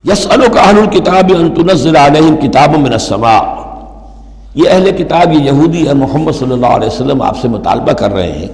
یسألک اہل الکتاب ان تنزل علیہم کتاب من السماء، یہ اہل کتاب، یہ یہودی اور محمد صلی اللہ علیہ وسلم آپ سے مطالبہ کر رہے ہیں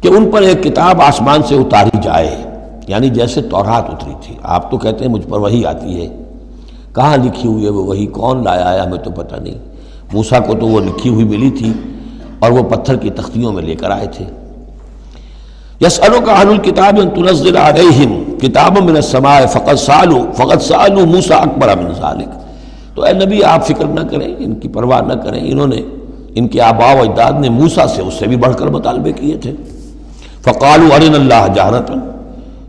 کہ ان پر ایک کتاب آسمان سے اتاری جائے، یعنی جیسے تورات اتری تھی۔ آپ تو کہتے ہیں مجھ پر وحی آتی ہے، کہاں لکھی ہوئی ہے وہ وحی؟ کون لایا ہے ہمیں تو پتہ نہیں۔ موسیٰ کو تو وہ لکھی ہوئی ملی تھی اور وہ پتھر کی تختیوں میں لے کر آئے تھے۔ یسألک اہل الکتاب ان تنزل علیہم کتاب من السماء فقد سألوا موسیٰ اکبر من ذلک۔ تو اے نبی آپ فکر نہ کریں، ان کی پرواہ نہ کریں، انہوں نے، ان کے آباء و اجداد نے موسیٰ سے اس سے بھی بڑھ کر مطالبے کیے تھے۔ فقالوا ارنا اللہ جہرۃ،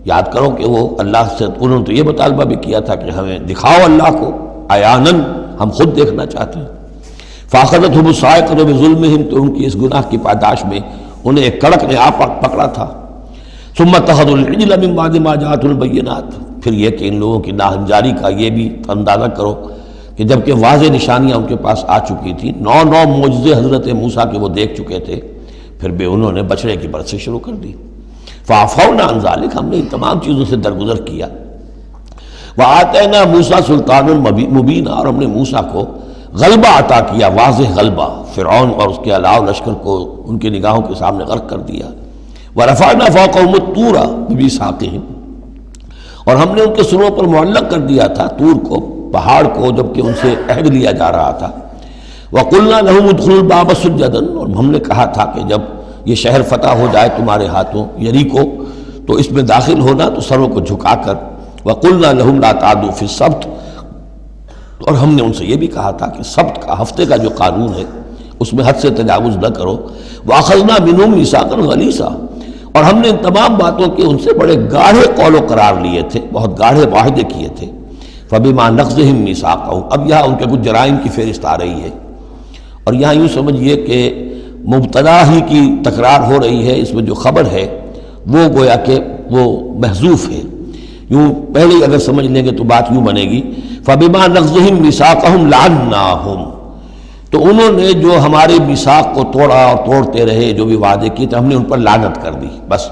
یاد کرو کہ وہ اللہ سے، انہوں نے تو یہ مطالبہ بھی کیا تھا کہ ہمیں دکھاؤ اللہ کو عیاناً، ہم خود دیکھنا چاہتے ہیں۔ فاخذتهم الصاعقۃ بظلمهم، تو ان کی اس گناہ کی پاداش میں انہیں ایک کڑک نے آ پکڑا تھا۔ ثم اتخذوا العجل من بعد ما جاءتهم البینات، پھر یہ کہ ان لوگوں کی ناہنجاری کا یہ بھی اندازہ کرو کہ جبکہ واضح نشانیاں ان کے پاس آ چکی تھیں، 9 معجزے حضرت موسیٰ کے وہ دیکھ چکے تھے، پھر بھی انہوں نے بچڑے کی پرستش شروع کر دی۔ فعفونا عن ذلک، ہم نے ان تمام چیزوں سے درگزر کیا۔ وآتینا موسیٰ سلطان مبین، اور ہم نے موسیٰ کو غلبہ عطا کیا، واضح غلبہ، فرعون اور اس کے علاوہ لشکر کو ان کی نگاہوں کے سامنے غرق کر دیا۔ ورفعنا فوقهم الطور بميثاقهم، اور ہم نے ان کے سروں پر معلق کر دیا تھا طور کو، پہاڑ کو، جبکہ ان سے عہد لیا جا رہا تھا۔ وقلنا لهم ادخلوا الباب سجدا، اور ہم نے کہا تھا کہ جب یہ شہر فتح ہو جائے تمہارے ہاتھوں، یریکو، تو اس میں داخل ہونا تو سروں کو جھکا کر۔ وقلنا لهم لا تعدوا في السبت، اور ہم نے ان سے یہ بھی کہا تھا کہ سبت کا، ہفتے کا جو قانون ہے اس میں حد سے تجاوز نہ کرو۔ وَأَخَذْنَا مِنْهُمْ مِيثَاقًا غَلِيظًا، اور ہم نے ان تمام باتوں کے ان سے بڑے گاڑھے قول و قرار لیے تھے، بہت گاڑھے معاہدے کیے تھے۔ فَبِمَا نَقْضِهِمْ مِيثَاقَهُمْ، اب یہاں ان کے کچھ جرائم کی فہرست آ رہی ہے، اور یہاں یوں سمجھیے کہ مبتدا ہی کی تکرار ہو رہی ہے، اس میں جو خبر ہے وہ گویا کہ وہ محذوف ہے۔ یوں پہلے اگر سمجھ لیں گے تو بات یوں بنے گی، فَبِمَا نَقْضِهِمْ مِيثَاقَهُمْ لَعَنَّاهُمْ، تو انہوں نے جو ہمارے میثاق کو توڑا اور توڑتے رہے، جو بھی وعدے کیے تھے، ہم نے ان پر لعنت کر دی بس۔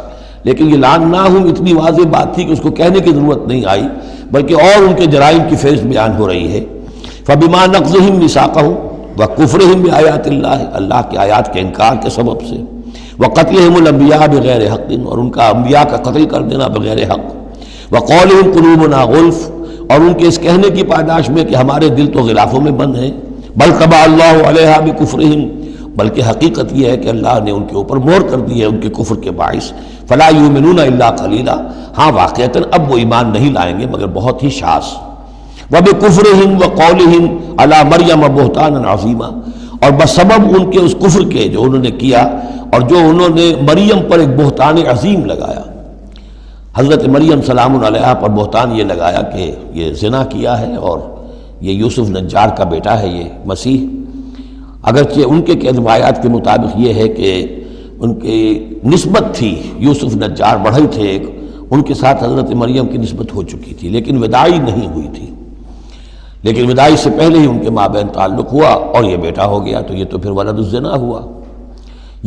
لیکن یہ لعناہم اتنی واضح بات تھی کہ اس کو کہنے کی ضرورت نہیں آئی، بلکہ اور ان کے جرائم کی فہرست بیان ہو رہی ہے۔ فبما نقضهم ميثاقهم وكفرهم بآیات اللہ، اللہ کے آیات کے انکار کے سبب سے، وقتلهم الانبیاء بغیر حق، اور ان کا انبیاء کا قتل کر دینا بغیر حق، وقولهم قلوبنا غلف، اور ان کے اس کہنے کی پاداش میں کہ ہمارے دل تو غلافوں میں بند ہیں۔ بل طبع اللہ علیہا بکفرہم، بلکہ حقیقت یہ ہے کہ اللہ نے ان کے اوپر مہر کر دی ہے ان کے کفر کے باعث۔ فلا یؤمنون الا قلیلا، ہاں واقعتاً اب وہ ایمان نہیں لائیں گے مگر بہت ہی شاذ۔ وبکفرہم وقولہم علی مریم بہتانا عظیما، اور بسبب ان کے اس کفر کے جو انہوں نے کیا اور جو انہوں نے مریم پر ایک بہتان عظیم لگایا، حضرت مریم سلام علیہا پر بہتان یہ لگایا کہ یہ زنا کیا ہے، اور یہ یوسف نجار کا بیٹا ہے یہ مسیح۔ اگرچہ ان کے روایات کے مطابق یہ ہے کہ ان کی نسبت تھی، یوسف نجار بڑھئی تھے ایک، ان کے ساتھ حضرت مریم کی نسبت ہو چکی تھی، لیکن وداعی نہیں ہوئی تھی، لیکن وداعی سے پہلے ہی ان کے مابین تعلق ہوا اور یہ بیٹا ہو گیا، تو یہ تو پھر ولد الزنا ہوا۔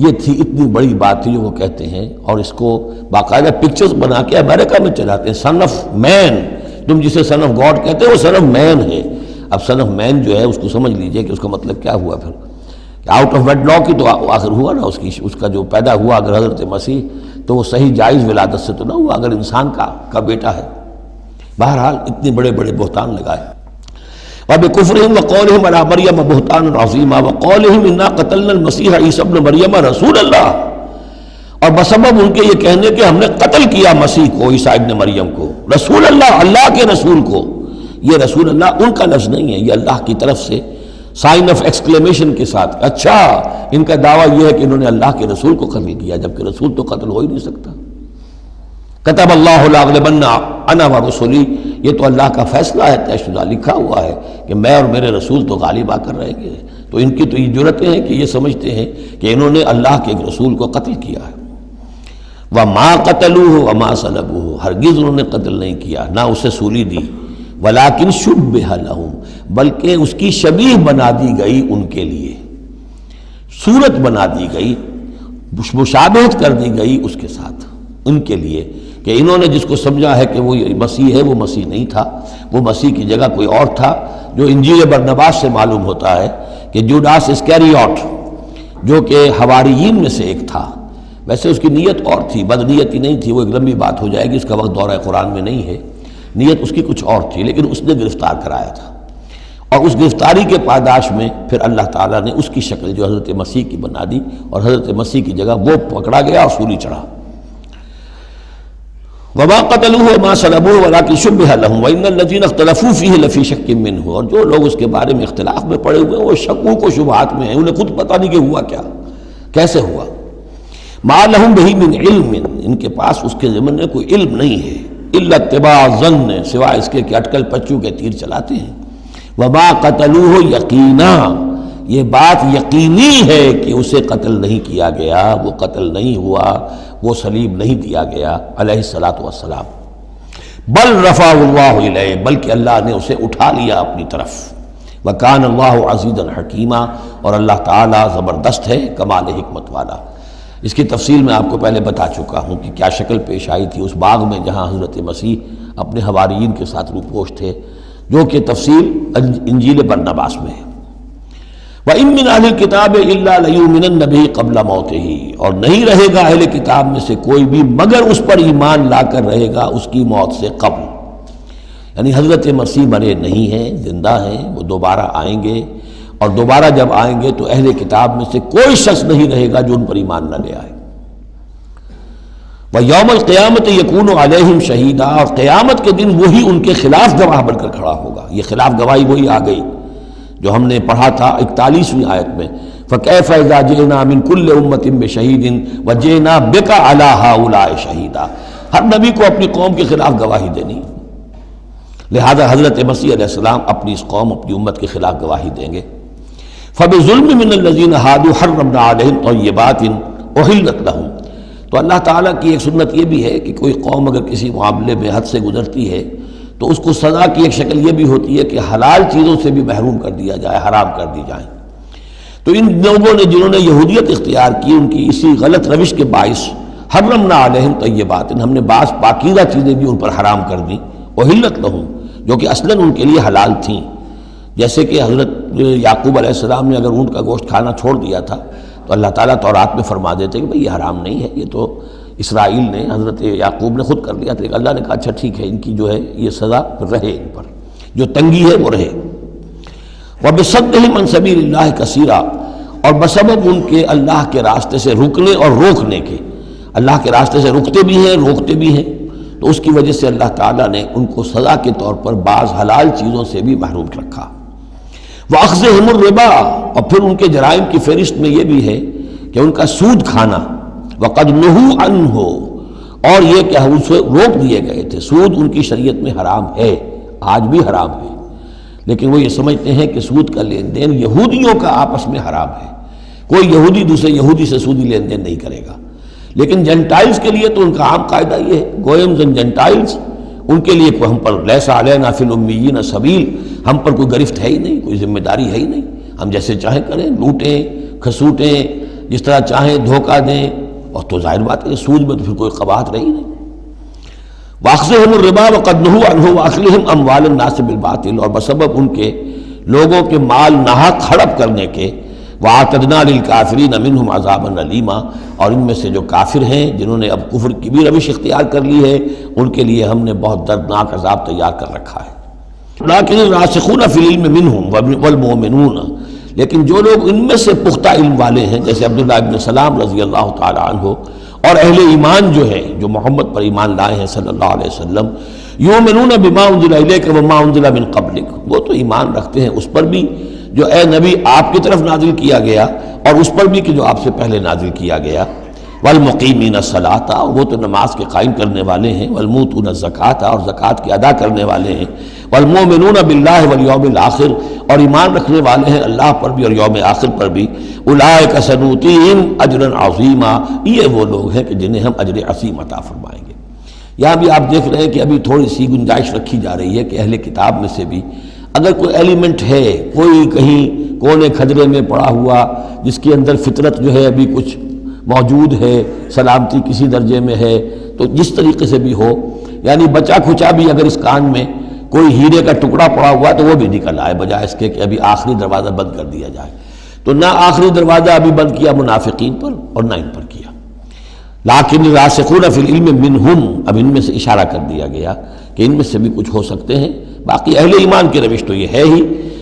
یہ تھی اتنی بڑی بات تھی جو وہ کہتے ہیں، اور اس کو باقاعدہ پکچرز بنا کے امریکہ میں چلاتے ہیں۔ سن آف مین، تم جسے سن آف گاڈ کہتے ہیں وہ سن آف مین ہے۔ اب سن آف مین جو ہے اس کو سمجھ لیجئے کہ اس کا مطلب کیا ہوا پھر، کہ آؤٹ آف ویڈ لاک کی تو آخر ہوا نا، اس کا جو پیدا ہوا اگر حضرت مسیح، تو وہ صحیح جائز ولادت سے تو نہ ہوا اگر انسان کا بیٹا ہے۔ بہرحال اتنے بڑے بڑے بہتان لگائے۔ وَبِكُفْرِهِمْ وَقَوْلِهِمْ عَلَىٰ مَرْيَمَ بُهْتَانًا عَظِيمًا وَقَوْلِهِمْ إِنَّا قَتَلْنَا الْمَسِيحَ عِيسَى ابْنَ مَرْيَمَ رَسُولَ اللَّهِ، اور بسبب ان کے یہ کہنے کہ ہم نے قتل کیا مسیح کو، عیسیٰ ابن مریم کو، رسول اللہ، اللہ کے رسول کو۔ یہ رسول اللہ ان کا لفظ نہیں ہے، یہ اللہ کی طرف سے سائن آف ایکسکلیمیشن کے ساتھ۔ اچھا، ان کا دعویٰ یہ ہے کہ انہوں نے اللہ کے رسول کو قتل کیا، جبکہ رسول تو قتل ہو ہی نہیں سکتا۔ کتب اللہ لأغلبن انا ورسلی، یہ تو اللہ کا فیصلہ ہے، طے شدہ لکھا ہوا ہے کہ میں اور میرے رسول تو غالب آ کر رہیں گے۔ تو ان کی تو یہ جرتیں ہیں کہ یہ سمجھتے ہیں کہ انہوں نے اللہ کے ایک رسول کو قتل کیا ہے۔ وما قتلوہ وما صلبوہ، ہرگز انہوں نے قتل نہیں کیا، نہ اسے سولی دی۔ ولیکن شبہ لہم، بلکہ اس کی شبیہ بنا دی گئی ان کے لیے، صورت بنا دی گئی، مشابہت کر دی گئی اس کے ساتھ ان کے لیے، کہ انہوں نے جس کو سمجھا ہے کہ وہ مسیح ہے، وہ مسیح نہیں تھا، وہ مسیح کی جگہ کوئی اور تھا، جو انجیل برنباس سے معلوم ہوتا ہے کہ جوڈاس اسکیریوٹ جو کہ حواریین میں سے ایک تھا، ویسے اس کی نیت اور تھی، بد نیتی نہیں تھی، وہ ایک لمبی بات ہو جائے گی، اس کا وقت دورہ قرآن میں نہیں ہے، نیت اس کی کچھ اور تھی، لیکن اس نے گرفتار کرایا تھا، اور اس گرفتاری کے پاداش میں پھر اللہ تعالیٰ نے اس کی شکل جو حضرت مسیح کی بنا دی، اور حضرت مسیح کی جگہ وہ پکڑا گیا اور سولی چڑھا۔ وما قتلوه وما صلبوه ولكن شبه لهم وان الذين اختلفوا فيه لفي شك منه، اور جو لوگ اس کے بارے میں اختلاف میں پڑے ہوئے ہیں وہ شکوک و شبہات میں ہیں، انہیں خود پتہ نہیں کہ ہوا کیا، کیسے ہوا۔ ما لهم به من علم، ان کے پاس اس کے ضمن میں کوئی علم نہیں ہے، الا اتباع الظن، سوائے اس کے کہ اٹکل پچو کے تیر چلاتے ہیں۔ وما قتلوه یقینا، یہ بات یقینی ہے کہ اسے قتل نہیں کیا گیا، وہ قتل نہیں ہوا، وہ صلیب نہیں دیا گیا علیہ الصلاۃ والسلام، بل رفع اللہ الیہ، بلکہ اللہ نے اسے اٹھا لیا اپنی طرف، وکان اللہ عزیزا حکیما، اور اللہ تعالیٰ زبردست ہے، کمال حکمت والا۔ اس کی تفصیل میں آپ کو پہلے بتا چکا ہوں کہ کیا شکل پیش آئی تھی اس باغ میں جہاں حضرت مسیح اپنے حواریین کے ساتھ روپوش تھے، جو کہ تفصیل انجیل برنباس میں ہے۔ وَإِن مِّنْ أَهْلِ الْكِتَابِ إِلَّا لَيُؤْمِنَنَّ بِهِ قَبْلَ مَوْتِهِ، اور نہیں رہے گا اہل کتاب میں سے کوئی بھی مگر اس پر ایمان لا کر رہے گا اس کی موت سے قبل، یعنی حضرت مسیح مرے نہیں ہیں، زندہ ہیں، وہ دوبارہ آئیں گے، اور دوبارہ جب آئیں گے تو اہل کتاب میں سے کوئی شخص نہیں رہے گا جو ان پر ایمان نہ لے آئے۔ وَيَوْمَ الْقِيَامَةِ يَكُونُ عَلَيْهِمْ شَهِيدًا، اور قیامت کے دن وہی ان کے خلاف گواہ بن کر کھڑا ہوگا۔ یہ خلاف گواہی وہی آ گئی جو ہم نے پڑھا تھا 41ویں آیت میں، فَكَيْفَ إِذَا جِئْنَا مِن كُلِّ أُمَّةٍ بِشَهِيدٍ وَجِئْنَا بِكَ عَلَىٰ هَٰؤُلَاءِ شَهِيدًا، ہر نبی کو اپنی قوم کے خلاف گواہی دینی، لہذا حضرت مسیح علیہ السلام اپنی اس قوم، اپنی امت کے خلاف گواہی دیں گے۔ فَبِظُلْمٍ مِّنَ الَّذِينَ هَادُوا حَرَّمْنَا عَلَيْهِمْ طَيِّبَاتٍ أُحِلَّتْ لَهُمْ، تو اللہ تعالیٰ کی ایک سنت یہ بھی ہے کہ کوئی قوم اگر کسی معاملے میں حد سے گزرتی ہے تو اس کو سزا کی ایک شکل یہ بھی ہوتی ہے کہ حلال چیزوں سے بھی محروم کر دیا جائے، حرام کر دی جائیں۔ تو ان لوگوں نے جنہوں نے یہودیت اختیار کی، ان کی اسی غلط روش کے باعث حرمنا علیہم طیبات، ہم نے بعض پاکیزہ چیزیں بھی ان پر حرام کر دیں، احلت لہم، جو کہ اصلاً ان کے لیے حلال تھیں، جیسے کہ حضرت یعقوب علیہ السلام نے اگر اونٹ کا گوشت کھانا چھوڑ دیا تھا تو اللہ تعالیٰ تورات میں فرما دیتے کہ بھئی یہ حرام نہیں ہے، یہ تو اسرائیل نے، حضرت یعقوب نے خود کر لیا تھا، اللہ نے کہا اچھا ٹھیک ہے، ان کی جو ہے یہ سزا رہے، ان پر جو تنگی ہے وہ رہے۔ وَبِصَدِّهِمْ عَنْ سَبِيلِ اللَّهِ كَثِيرًا، اور بسبب ان کے اللہ کے راستے سے رکنے اور روکنے کے، اللہ کے راستے سے رکتے بھی ہیں، روکتے بھی ہیں، تو اس کی وجہ سے اللہ تعالیٰ نے ان کو سزا کے طور پر بعض حلال چیزوں سے بھی محروم رکھا۔ وَأَخْذِهِمُ الرِّبَا، اور پھر ان کے جرائم کی فہرست میں یہ بھی ہے کہ ان کا سود کھانا، وَقَدْ نُهُوا عَنْهُ، اور یہ کہ اسے روک دیے گئے تھے، سود ان کی شریعت میں حرام ہے، آج بھی حرام ہے، لیکن وہ یہ سمجھتے ہیں کہ سود کا لین دین یہودیوں کا آپس میں حرام ہے، کوئی یہودی دوسرے یہودی سے سودی لین دین نہیں کرے گا، لیکن جنٹائلز کے لیے تو ان کا عام قاعدہ یہ ہے، گوئمز اینڈ جنٹائلز، ان کے لیے کوئی ہم پر لیس علینا فی الامیین سبیل، ہم پر کوئی گرفت ہے ہی نہیں، کوئی ذمہ داری ہے ہی نہیں، ہم جیسے چاہیں کریں، لوٹیں کھسوٹیں، جس طرح چاہیں دھوکہ دیں، اور تو ظاہر بات ہے سود میں تو پھر کوئی قباحت رہی نہیں۔ وَأَخْذِهِمُ الرِّبَا وَقَدْ نُهُوا عَنْهُ وَأَكْلِهِمْ أَمْوَالَ النَّاسِ بِالْبَاطِلِ، اور بسبب ان کے لوگوں کے مال ناحق ہڑپ کرنے کے، وَأَعْتَدْنَا لِلْكَافِرِينَ مِنْهُمْ عَذَابًا أَلِيمًا، اور ان میں سے جو کافر ہیں جنہوں نے اب کفر کی بھی روش اختیار کر لی ہے، ان کے لیے ہم نے بہت دردناک عذاب تیار کر رکھا ہے۔ لَٰكِنِ الرَّاسِخُونَ فِي الْعِلْمِ مِنْهُمْ وَالْمُؤْمِنُونَ، لیکن جو لوگ ان میں سے پختہ علم والے ہیں، جیسے عبداللہ ابن سلام رضی اللہ تعالی عنہ، اور اہل ایمان جو ہے، جو محمد پر ایمان لائے ہیں صلی اللہ علیہ وسلم، یؤمنون بما انزل الیک وما انزل من قبلک، وہ تو ایمان رکھتے ہیں اس پر بھی جو اے نبی آپ کی طرف نازل کیا گیا، اور اس پر بھی کہ جو آپ سے پہلے نازل کیا گیا۔ والمقیمین الصلاۃ، وہ تو نماز کے قائم کرنے والے ہیں، والموتون الزکاۃ، اور زکوٰۃ کے ادا کرنے والے ہیں، والمؤمنون باللہ والیوم الآخر، اور ایمان رکھنے والے ہیں اللہ پر بھی اور یوم آخر پر بھی۔ اولئک سنؤتیہم اجرا عظیما، یہ وہ لوگ ہیں کہ جنہیں ہم اجر عظیم عطا فرمائیں گے۔ یہاں بھی آپ دیکھ رہے ہیں کہ ابھی تھوڑی سی گنجائش رکھی جا رہی ہے کہ اہل کتاب میں سے بھی اگر کوئی ایلیمنٹ ہے، کوئی کہیں کونے کھجرے میں پڑا ہوا جس کے اندر فطرت جو ہے ابھی کچھ موجود ہے، سلامتی کسی درجے میں ہے، تو جس طریقے سے بھی ہو، یعنی بچا کھچا بھی اگر اس کان میں کوئی ہیرے کا ٹکڑا پڑا ہوا تو وہ بھی نکل آئے، بجائے اس کے کہ ابھی آخری دروازہ بند کر دیا جائے۔ تو نہ آخری دروازہ ابھی بند کیا منافقین پر اور نہ ان پر کیا۔ لیکن راسخون فی العلم منہم، اب ان میں سے اشارہ کر دیا گیا کہ ان میں سے بھی کچھ ہو سکتے ہیں۔ باقی اہل ایمان کی روش تو یہ ہے ہی،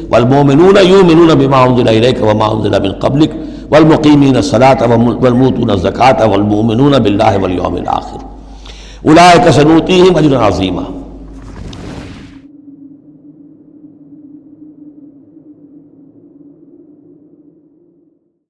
والمؤمنون یؤمنون بما انزل الیک وما انزل من قبلک والمقیمین الصلاۃ والمؤتون الزکاۃ والمؤمنون باللہ والیوم الآخر اولئک سنؤتیہم اجرا عظیما۔